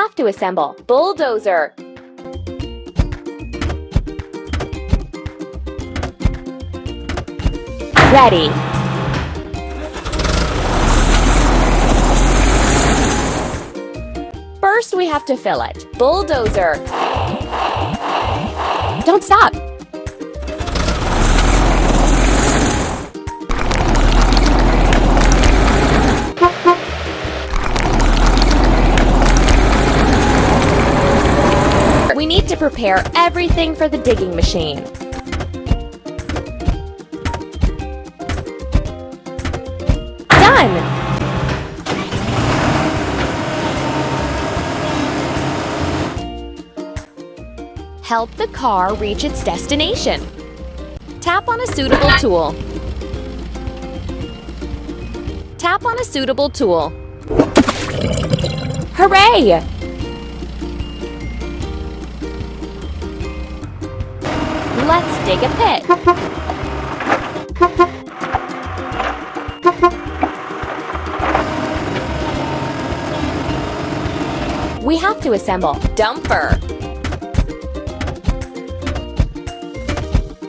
have to assemble bulldozer. Ready. First, we have to fill it. Bulldozer. Don't stop. We need to prepare everything for the digging machine. Done! Help the car reach its destination. Tap on a suitable tool. Tap on a suitable tool. Hooray! Let's dig a pit. We have to assemble dumper.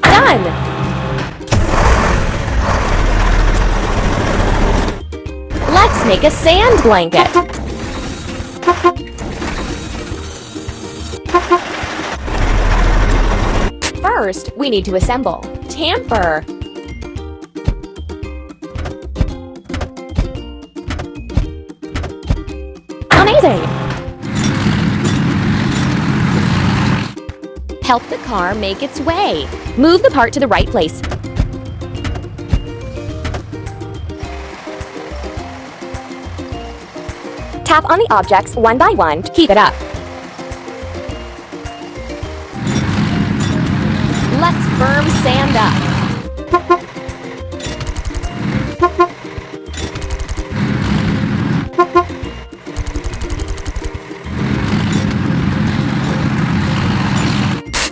Done! Let's make a sand blanket. First, we need to assemble tamper. Amazing! Help the car make its way. Move the part to the right place. Tap on the objects one by one to keep it up. Let's firm sand up.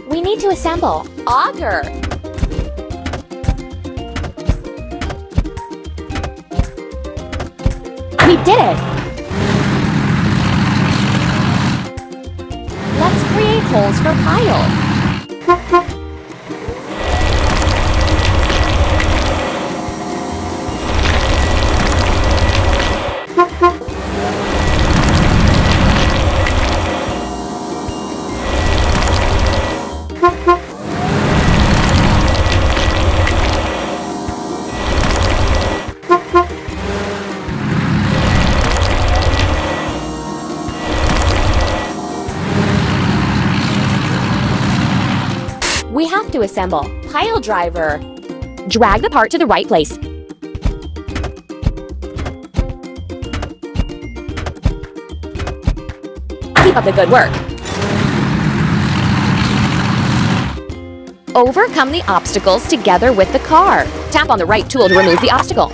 We need to assemble auger. We did it! Let's create holes for piles. We have to assemble pile driver. Drag the part to the right place. Keep up the good work. Overcome the obstacles together with the car. Tap on the right tool to remove the obstacle.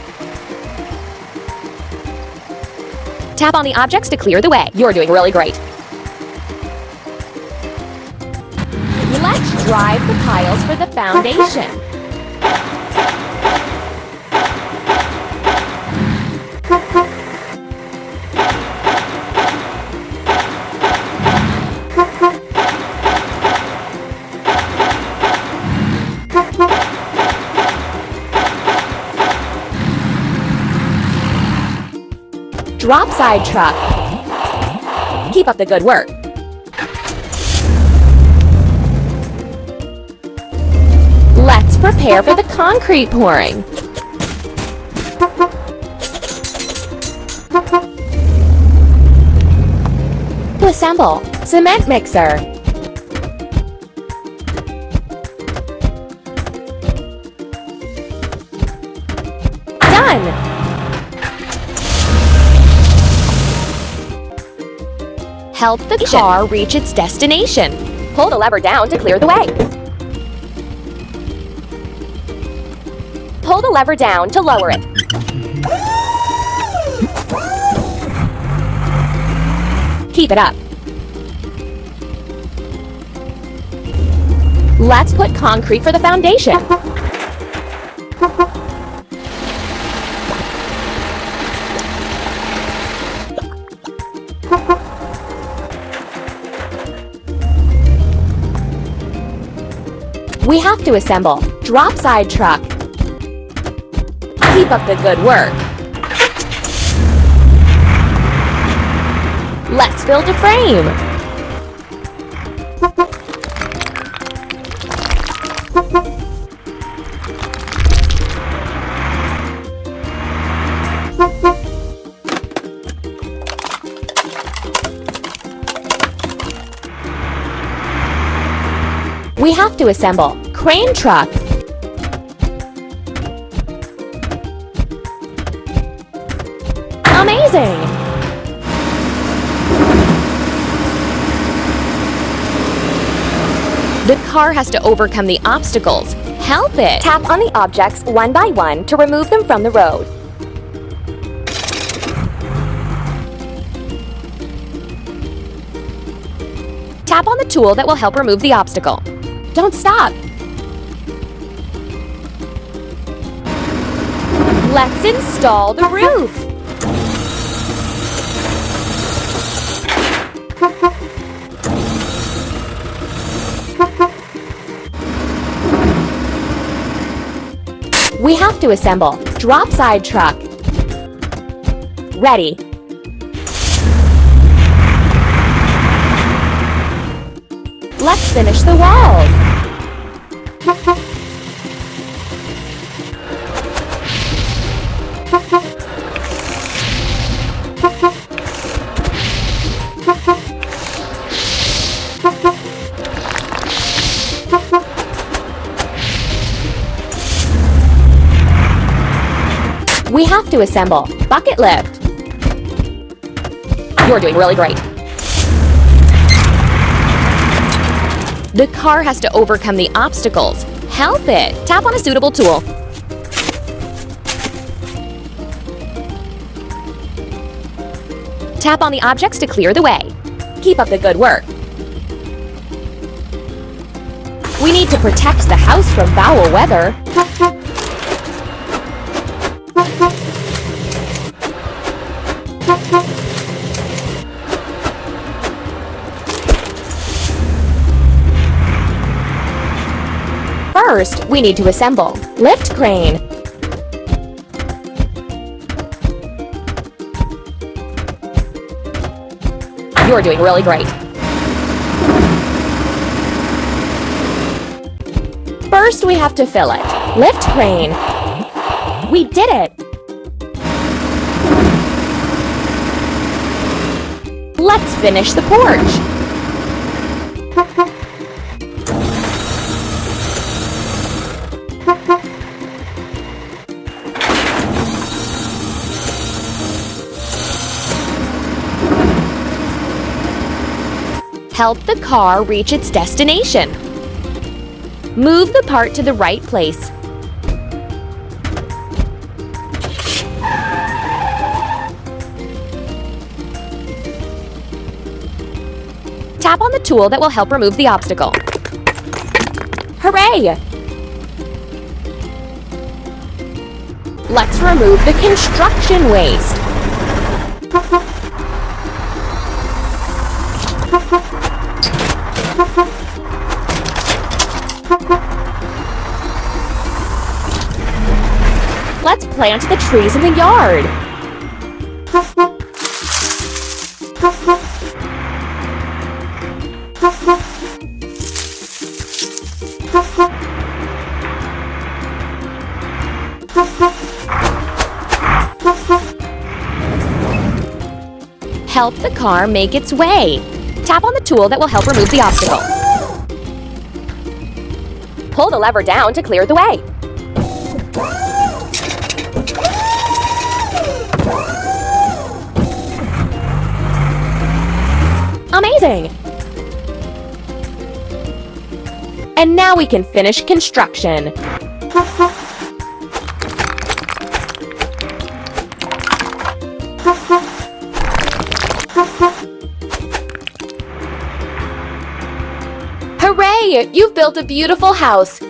Tap on the objects to clear the way. You're doing really great. Let's drive the piles for the foundation. Drop side truck. Keep up the good work. Let's prepare for the concrete pouring. To assemble cement mixer. Done! Help the car reach its destination. Pull the lever down to clear the way. Pull the lever down to lower it. Keep it up. Let's put concrete for the foundation. We have to assemble. Drop side truck. Keep up the good work. Let's build a frame. We have to assemble. Crane truck. Amazing! The car has to overcome the obstacles. Help it! Tap on the objects one by one to remove them from the road. Tap on the tool that will help remove the obstacle. Don't stop! Let's install the roof! We have to assemble. Drop side truck. Ready. Let's finish the walls. We have to assemble. Bucket lift. You're doing really great. The car has to overcome the obstacles. Help it! Tap on a suitable tool. Tap on the objects to clear the way. Keep up the good work. We need to protect the house from foul weather. First, we need to assemble. Lift crane. You're doing really great. First, we have to fill it. Lift crane. We did it! Let's finish the porch. Help the car reach its destination. Move the part to the right place. Tap on the tool that will help remove the obstacle. Hooray! Let's remove the construction waste. Let's plant the trees in the yard. Help the car make its way. Tap on the tool that will help remove the obstacle. Pull the lever down to clear the way. Amazing! And now we can finish construction. Hooray! You've built a beautiful house.